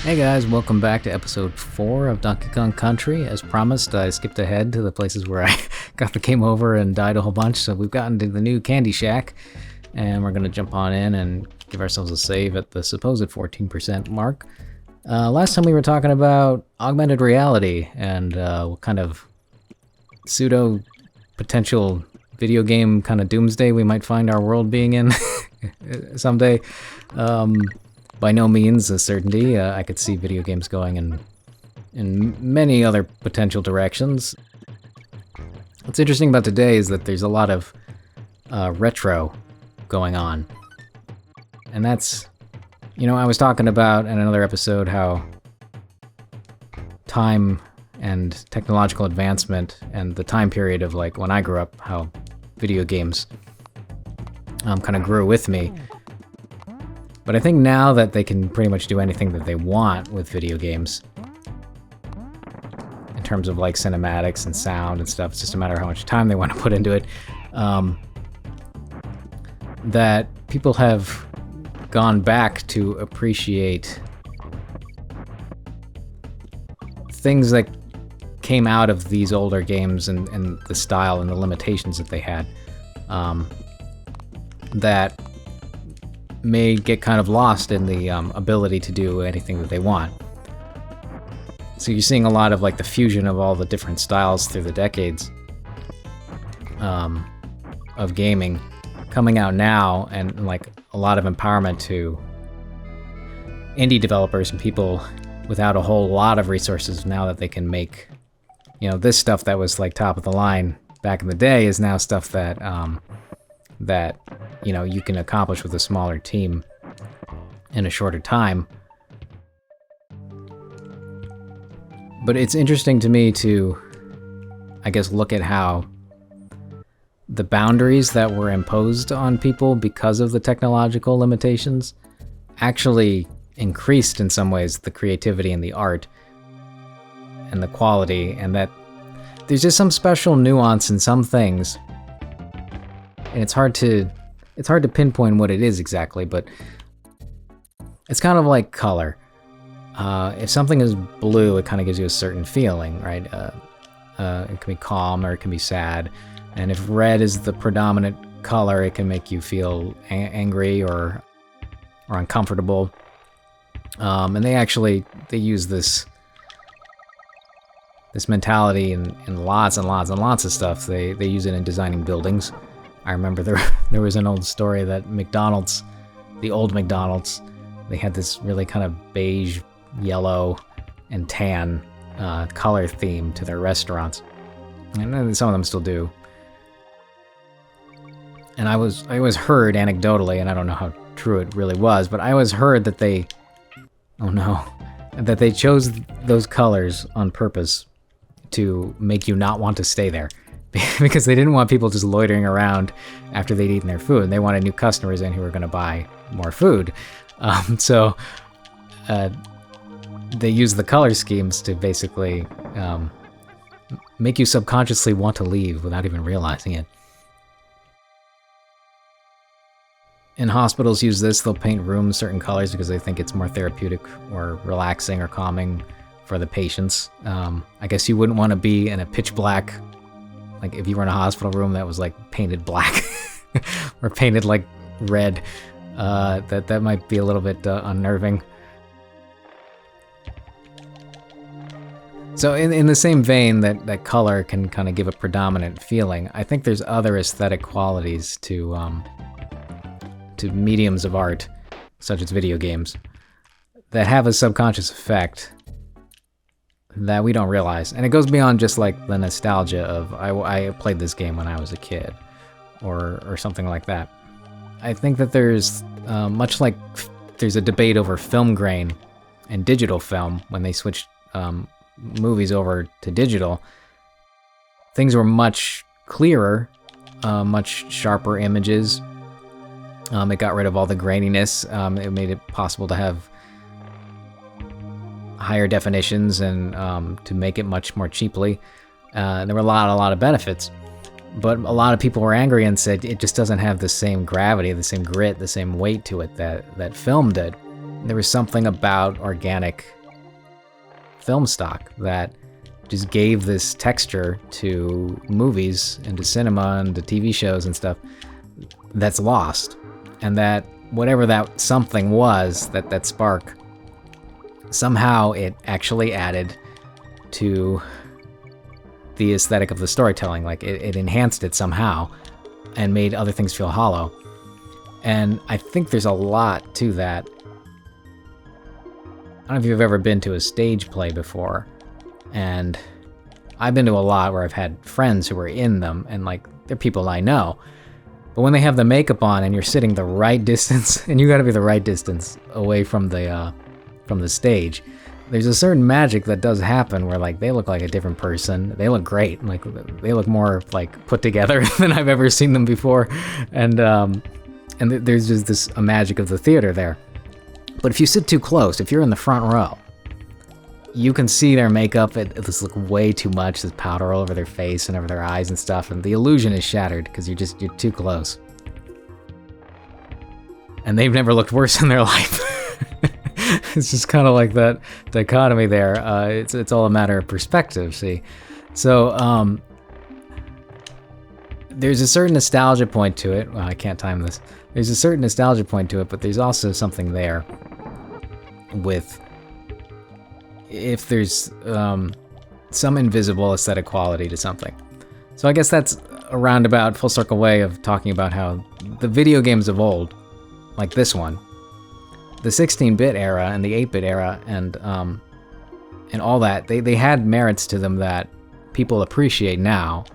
Hey guys, welcome back to episode 4 of Donkey Kong Country. As promised, I skipped ahead to the places where I got the game over and died a whole bunch, so we've gotten to the new Candy Shack, and we're going to jump on in and give ourselves a save at the supposed 14% mark. Last time we were talking about augmented reality and what kind of pseudo-potential video game kind of doomsday we might find our world being in someday. By no means a certainty. I could see video games going in many other potential directions. What's interesting about today is that there's a lot of retro going on. And that's, I was talking about in another episode how time and technological advancement and the time period of like when I grew up, how video games kind of grew with me. But I think now that they can pretty much do anything that they want with video games, in terms of like cinematics and sound and stuff, it's just a matter of how much time they want to put into it, that people have gone back to appreciate things that came out of these older games and the style and the limitations that they had, that may get kind of lost in the ability to do anything that they want. So you're seeing a lot of like the fusion of all the different styles through the decades of gaming coming out now, and like a lot of empowerment to indie developers and people without a whole lot of resources now that they can make, this stuff that was like top of the line back in the day is now stuff that you can accomplish with a smaller team in a shorter time. But it's interesting to me to, I guess, look at how the boundaries that were imposed on people because of the technological limitations actually increased in some ways the creativity and the art and the quality, and that there's just some special nuance in some things. And it's hard to pinpoint what it is exactly, but it's kind of like color. If something is blue, it kind of gives you a certain feeling, right? It can be calm or it can be sad. And if red is the predominant color, it can make you feel angry or uncomfortable. And they use this mentality in lots and lots and lots of stuff. They use it in designing buildings. I remember there was an old story that McDonald's, the old McDonald's, they had this really kind of beige, yellow, and tan color theme to their restaurants. And some of them still do. And I always heard anecdotally, and I don't know how true it really was, but I always heard that they chose those colors on purpose to make you not want to stay there. Because they didn't want people just loitering around after they'd eaten their food. They wanted new customers in who were going to buy more food. So they use the color schemes to basically make you subconsciously want to leave without even realizing it. And hospitals use this. They'll paint rooms certain colors because they think it's more therapeutic or relaxing or calming for the patients. I guess you wouldn't want to be in a pitch black, like if you were in a hospital room that was like painted black or painted like red, that might be a little bit unnerving. So in the same vein that color can kind of give a predominant feeling, I think there's other aesthetic qualities to mediums of art, such as video games, that have a subconscious effect that we don't realize. And it goes beyond just like the nostalgia of I played this game when I was a kid or something like that. I think that there's much like there's a debate over film grain and digital film. When they switched movies over to digital, things were much clearer, much sharper images. It got rid of all the graininess. It made it possible to have higher definitions and to make it much more cheaply. There were a lot of benefits. But a lot of people were angry and said it just doesn't have the same gravity, the same grit, the same weight to it that film did. there was something about organic film stock that just gave this texture to movies and to cinema and to TV shows and stuff that's lost. And that whatever that something was, that spark, somehow it actually added to the aesthetic of the storytelling. Like it enhanced it somehow and made other things feel hollow. And I think there's a lot to that. I don't know if you've ever been to a stage play before, and I've been to a lot where I've had friends who were in them, and like they're people I know. But when they have the makeup on and you're sitting the right distance, and you got to be the right distance away from the stage, there's a certain magic that does happen where like they look like a different person. They look great, like they look more like put together than I've ever seen them before, and there's just a magic of the theater there. But if you sit too close, if you're in the front row, you can see their makeup. It just look way too much. There's powder all over their face and over their eyes and stuff, and the illusion is shattered because you're too close. And they've never looked worse in their life. It's just kind of like that dichotomy there. It's all a matter of perspective, see? So there's a certain nostalgia point to it. Well, I can't time this. There's a certain nostalgia point to it, but there's also something there with if there's some invisible aesthetic quality to something. So I guess that's a roundabout, full circle way of talking about how the video games of old, like this one, the 16-bit era and the 8-bit era and all that, they had merits to them that people appreciate now.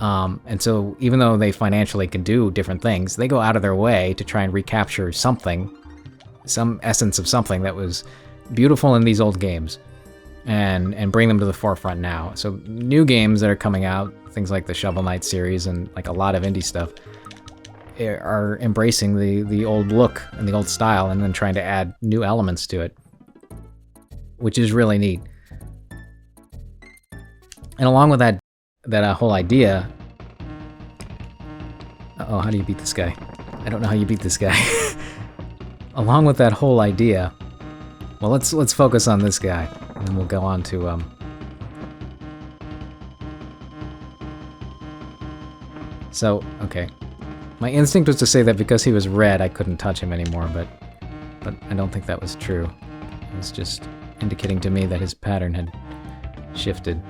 And so even though they financially can do different things, they go out of their way to try and recapture something, some essence of something that was beautiful in these old games and bring them to the forefront now. So new games that are coming out, things like the Shovel Knight series and like a lot of indie stuff, are embracing the old look and the old style and then trying to add new elements to it, which is really neat. And along with that whole idea... Uh-oh, how do you beat this guy? I don't know how you beat this guy. Along with that whole idea... Well, let's focus on this guy, and then we'll go on to... So, okay. My instinct was to say that because he was red, I couldn't touch him anymore, but I don't think that was true. It was just indicating to me that his pattern had shifted.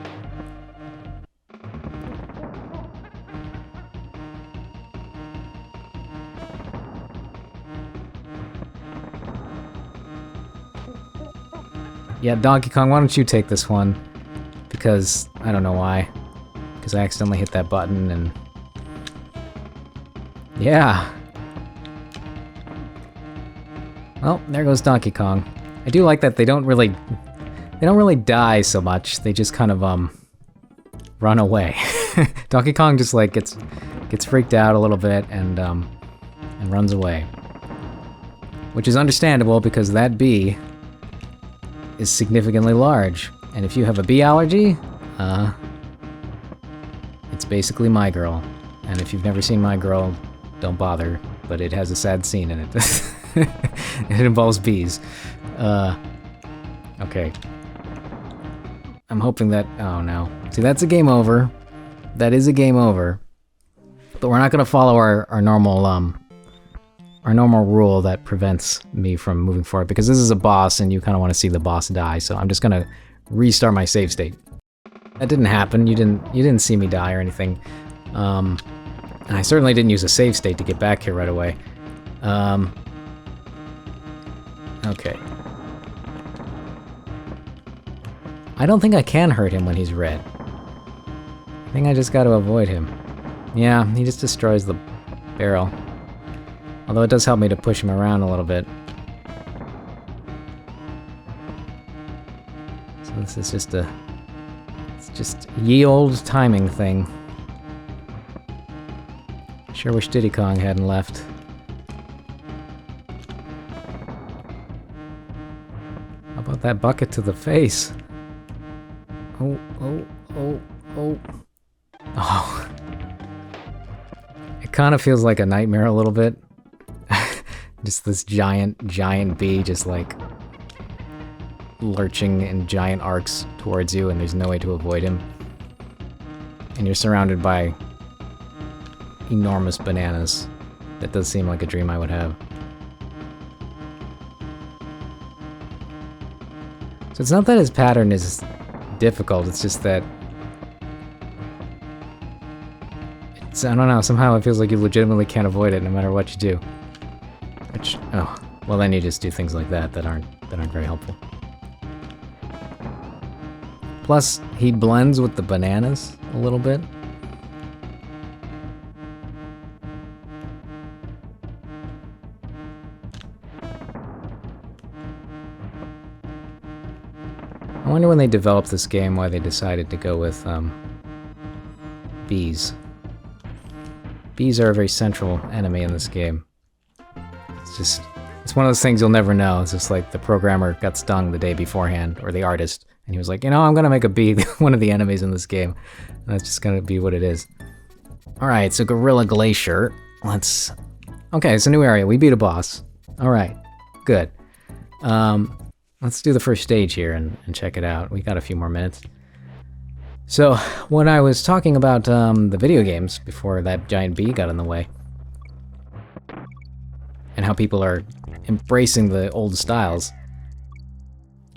Yeah, Donkey Kong, why don't you take this one? Because, I don't know why. Because I accidentally hit that button and... Yeah! Well, there goes Donkey Kong. I do like that they don't really die so much. They just kind of, run away. Donkey Kong just, like, gets freaked out a little bit and runs away. Which is understandable because that bee is significantly large. And if you have a bee allergy, it's basically My Girl. And if you've never seen My Girl, don't bother, but it has a sad scene in it. It involves bees. Okay. I'm hoping that... Oh, no. See, that's a game over. That is a game over. But we're not going to follow our normal rule that prevents me from moving forward, because this is a boss and you kind of want to see the boss die, so I'm just going to restart my save state. That didn't happen. You didn't see me die or anything. And I certainly didn't use a save state to get back here right away. Okay. I don't think I can hurt him when he's red. I think I just got to avoid him. Yeah, he just destroys the barrel. Although it does help me to push him around a little bit. So this is just it's just ye old timing thing. Sure wish Diddy Kong hadn't left. How about that bucket to the face? Oh, oh, oh, oh. Oh. It kind of feels like a nightmare a little bit. Just this giant bee just like lurching in giant arcs towards you, and there's no way to avoid him. And you're surrounded by enormous bananas. That does seem like a dream I would have. So it's not that his pattern is difficult, it's just that I don't know, somehow it feels like you legitimately can't avoid it no matter what you do. Which, oh, well then you just do things like that aren't very helpful. Plus, he blends with the bananas a little bit. I wonder when they developed this game why they decided to go with bees. Bees are a very central enemy in this game. It's one of those things you'll never know. It's just like the programmer got stung the day beforehand, or the artist, and he was like, you know, I'm gonna make a bee one of the enemies in this game. And that's just gonna be what it is. Alright, so Gorilla Glacier. Okay, it's a new area. We beat a boss. Alright, good. Let's do the first stage here and check it out. We got a few more minutes. So, when I was talking about the video games before that giant bee got in the way, and how people are embracing the old styles,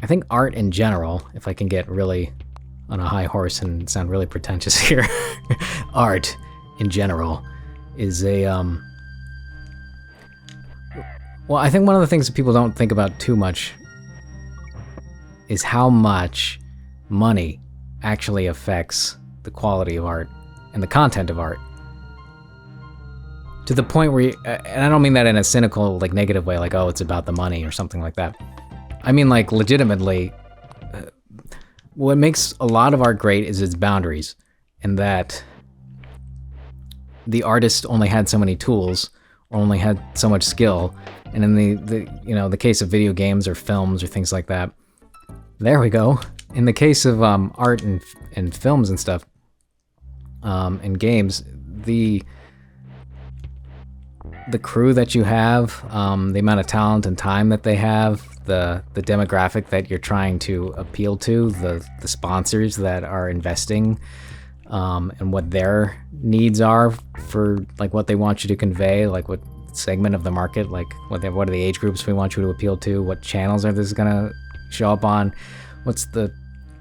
I think art in general, if I can get really on a high horse and sound really pretentious here, art in general is well, I think one of the things that people don't think about too much is how much money actually affects the quality of art and the content of art. To the point where and I don't mean that in a cynical, like, negative way, like, oh, it's about the money or something like that. I mean, like, legitimately, what makes a lot of art great is its boundaries, and that the artist only had so many tools, or only had so much skill, and in the case of video games or films or things like that, there we go. In the case of art and films and stuff, and games, the crew that you have, the amount of talent and time that they have, the demographic that you're trying to appeal to, the sponsors that are investing, and what their needs are for, like, what they want you to convey, like what segment of the market, like what are the age groups we want you to appeal to, what channels are this gonna show up on, what's the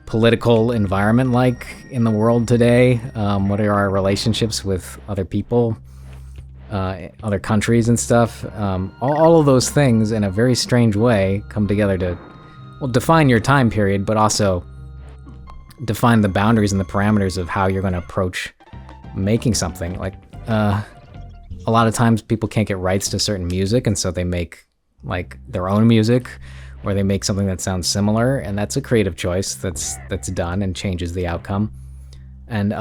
political environment like in the world today, what are our relationships with other people, other countries and stuff. All of those things in a very strange way come together to, well, define your time period, but also define the boundaries and the parameters of how you're going to approach making something. Like, a lot of times people can't get rights to certain music, and so they make, like, their own music, or they make something that sounds similar, and that's a creative choice that's done and changes the outcome. And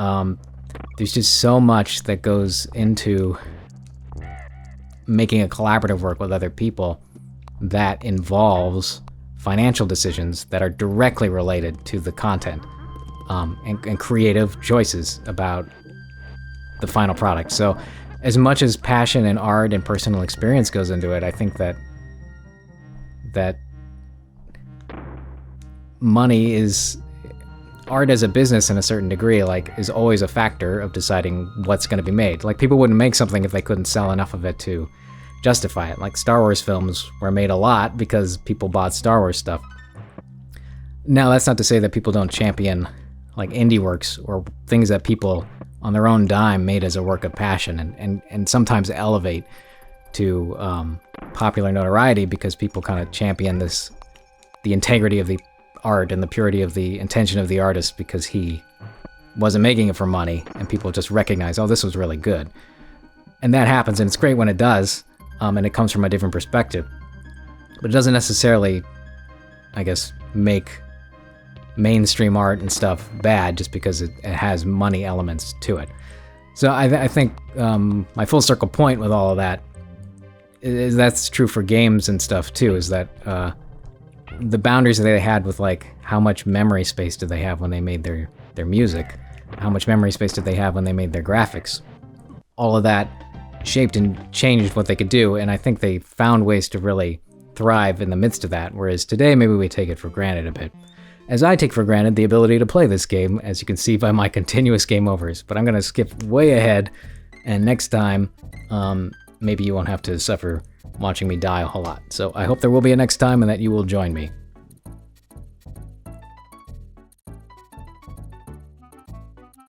there's just so much that goes into making a collaborative work with other people that involves financial decisions that are directly related to the content, and creative choices about the final product. So as much as passion and art and personal experience goes into it, I think that money is, art as a business in a certain degree, like, is always a factor of deciding what's going to be made. Like, people wouldn't make something if they couldn't sell enough of it to justify it. Like, Star Wars films were made a lot because people bought Star Wars stuff. Now, that's not to say that people don't champion, like, indie works or things that people on their own dime made as a work of passion, and sometimes elevate to popular notoriety because people kind of champion the integrity of the art and the purity of the intention of the artist because he wasn't making it for money, and people just recognize, oh, this was really good. And that happens, and it's great when it does, and it comes from a different perspective. But it doesn't necessarily, I guess, make mainstream art and stuff bad just because it has money elements to it. So I think my full circle point with all of that is that's true for games and stuff too, is that the boundaries that they had with, like, how much memory space did they have when they made their music, how much memory space did they have when they made their graphics, all of that shaped and changed what they could do, and I think they found ways to really thrive in the midst of that, whereas today maybe we take it for granted a bit. As I take for granted the ability to play this game, as you can see by my continuous game overs, but I'm going to skip way ahead, and next time, maybe you won't have to suffer watching me die a whole lot. So I hope there will be a next time and that you will join me.